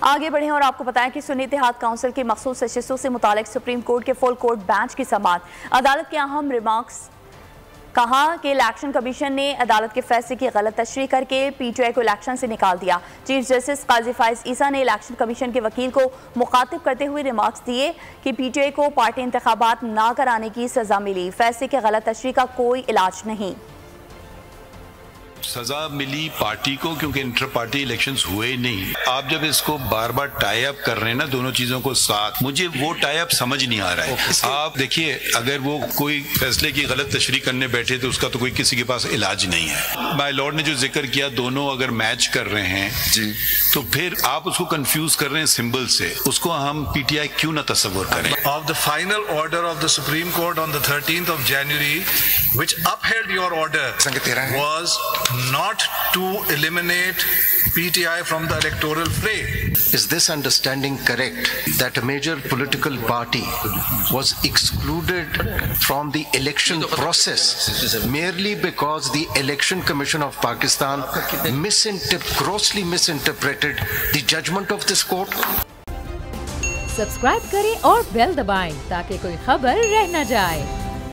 आगे बढ़ें और आपको बताएं कि सुन्नी इत्तेहाद काउंसिल की मखसूस नशिस्तों से मुतालिक सुप्रीम कोर्ट के फुल कोर्ट बेंच की समाअत। अदालत के अहम रिमार्क्स। कहा कि इलेक्शन कमीशन ने अदालत के फैसले की गलत तशरीह करके PTI को इलेक्शन से निकाल दिया। चीफ जस्टिस काजी फाइज ईसा ने इलेक्शन कमीशन के वकील को मुखातिब करते हुए रिमार्क्स दिए कि PTI को पार्टी इंतखाबात ना कराने की सजा मिली। फैसले की गलत तशरीह का कोई इलाज नहीं। सजा मिली पार्टी को क्योंकि इंटर पार्टी इलेक्शंस हुए नहीं। आप जब इसको बार बार टाई अप कर रहे हैं ना दोनों चीजों को साथ, मुझे वो टाई अप समझ नहीं आ रहा है। आप देखिए, अगर वो कोई फैसले की गलत तशरीह करने बैठे तो उसका तो कोई किसी के पास इलाज नहीं है। माय लॉर्ड ने जो जिक्र किया, दोनों अगर मैच कर रहे हैं जी, तो फिर आप उसको कंफ्यूज कर रहे हैं सिंबल से। उसको हम PTI क्यों ना तस्वुर करें। Of the final order of the Supreme Court on the 13th of January, which upheld your order, was not to eliminate PTI from the electoral fray. Is this understanding correct, that a major political party was excluded from the election process merely because the Election Commission of Pakistan grossly misinterpreted the judgment of this court? Subscribe करें और bell दबाएं ताकि कोई खबर रह न जाए।